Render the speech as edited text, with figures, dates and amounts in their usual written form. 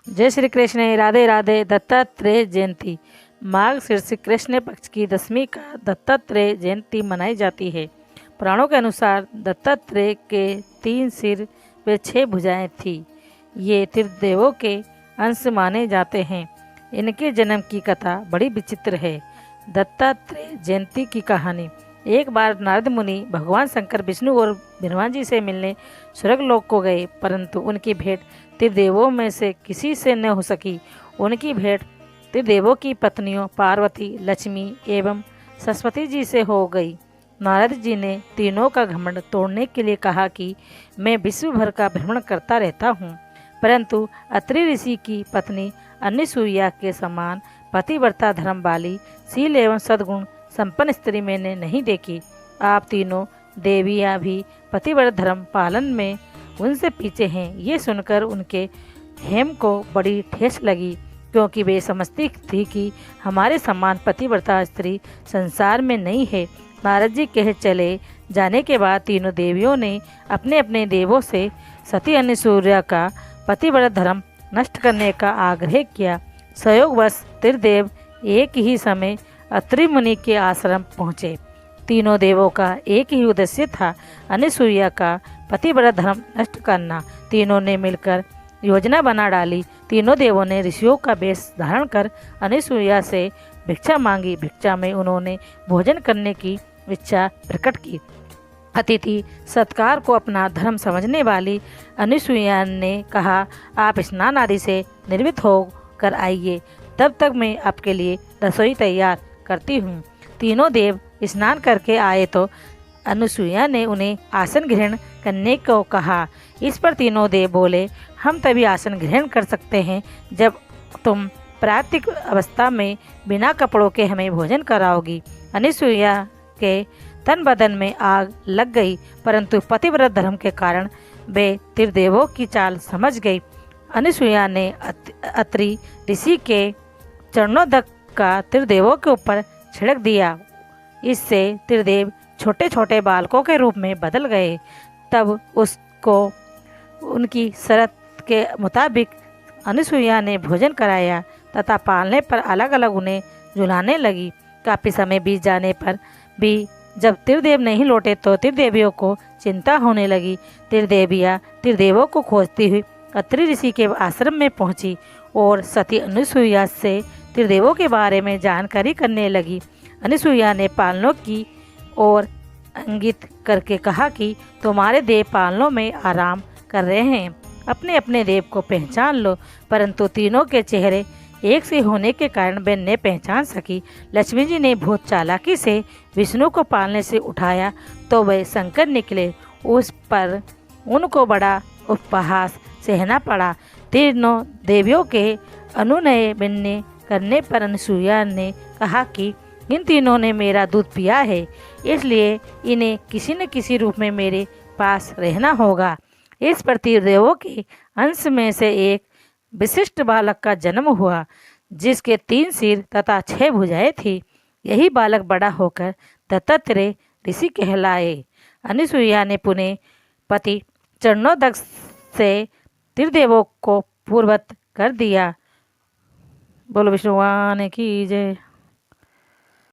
जय श्री कृष्ण। राधे राधे। दत्तात्रेय जयंती माघ शीर्ष कृष्ण पक्ष की 10वीं का दत्तात्रेय जयंती मनाई जाती है। पुराणों के अनुसार दत्तात्रेय के 3 सिर व 6 भुजाएं थी। ये त्रिदेवों के अंश माने जाते हैं। इनके जन्म की कथा बड़ी विचित्र है। दत्तात्रेय जयंती की कहानी। एक बार नारद मुनि भगवान शंकर, विष्णु और हनुमान जी से मिलने स्वर्गलोक को गए, परंतु उनकी भेंट त्रिदेवों में से किसी से न हो सकी। उनकी भेंट त्रिदेवों की पत्नियों पार्वती, लक्ष्मी एवं सरस्वती जी से हो गई। नारद जी ने तीनों का घमंड तोड़ने के लिए कहा कि मैं विश्व भर का भ्रमण करता रहता हूँ, परंतु अत्रि ऋषि की पत्नी अनसुईया के समान पतिव्रता, धर्म वाली, शील एवं सद्गुण संपन्न स्त्री मैंने नहीं देखी। आप तीनों देवियाँ भी पतिव्रत धर्म पालन में उनसे पीछे हैं। ये सुनकर उनके हेम को बड़ी ठेस लगी, क्योंकि वे समझती थी कि हमारे समान पतिव्रता स्त्री संसार में नहीं है। नारद जी कह चले जाने के बाद तीनों देवियों ने अपने अपने देवों से सती अनसुईया का पतिव्रत धर्म नष्ट करने का आग्रह किया। संयोगवश त्रिदेव एक ही समय अत्रि मुनि के आश्रम पहुँचे। तीनों देवों का एक ही उद्देश्य था, अनसुईया का पतिव्रत धर्म नष्ट करना। तीनों ने मिलकर योजना बना डाली। तीनों देवों ने ऋषियों का वेश धारण कर अनसुईया से भिक्षा मांगी। भिक्षा में उन्होंने भोजन करने की इच्छा प्रकट की। अतिथि सत्कार को अपना धर्म समझने वाली अनसुईया ने कहा, आप स्नान आदि से निर्मित होकर आइए, तब तक मैं आपके लिए रसोई तैयार करती हूँ। तीनों देव स्नान करके आए तो अनसुईया ने उन्हें आसन ग्रहण करने को कहा। इस पर तीनों देव बोले, हम तभी आसन ग्रहण कर सकते हैं जब तुम प्राकृतिक अवस्था में बिना कपड़ों के हमें भोजन कराओगी। अनसुईया के तन बदन में आग लग गई, परंतु पतिव्रत धर्म के कारण वे त्रिदेवों की चाल समझ गई। अनसुईया ने अत्रि ऋषि के चरणोदक का त्रिदेवों के ऊपर छिड़क दिया। इससे त्रिदेव छोटे छोटे बालकों के रूप में बदल गए। तब उसको उनकी शर्त के मुताबिक अनसुईया ने भोजन कराया तथा पालने पर अलग अलग उन्हें झुलाने लगी। काफ़ी समय बीत जाने पर भी जब त्रिदेव नहीं लौटे तो त्रिदेवियों को चिंता होने लगी। त्रिदेवियाँ त्रिदेवों को खोजती हुई अत्रि ऋषि के आश्रम में पहुंची और सती अनसुईया से त्रिदेवों के बारे में जानकारी करने लगी। अनसुईया ने पालनों की ओर इंगित करके कहा कि तुम्हारे देव पालनों में आराम कर रहे हैं, अपने अपने देव को पहचान लो। परंतु तीनों के चेहरे एक से होने के कारण वे न पहचान सकी। लक्ष्मी जी ने बहुत चालाकी से विष्णु को पालने से उठाया तो वे शंकर निकले। उस पर उनको बड़ा उपहास सहना पड़ा। तीनों देवियों के अनुनय विनय करने पर अनसुईया ने कहा कि इन तीनों ने मेरा दूध पिया है, इसलिए इन्हें किसी न किसी रूप में मेरे पास रहना होगा। इस पर त्रिदेवों के अंश में से एक विशिष्ट बालक का जन्म हुआ, जिसके 3 सिर तथा 6 भुजाएं थी। यही बालक बड़ा होकर दत्तात्रेय ऋषि कहलाए। अनसुईया ने पुनः पति चरणोदक से त्रिदेवों को पूर्वत कर दिया। बोलो विष्णु भगवान की जय।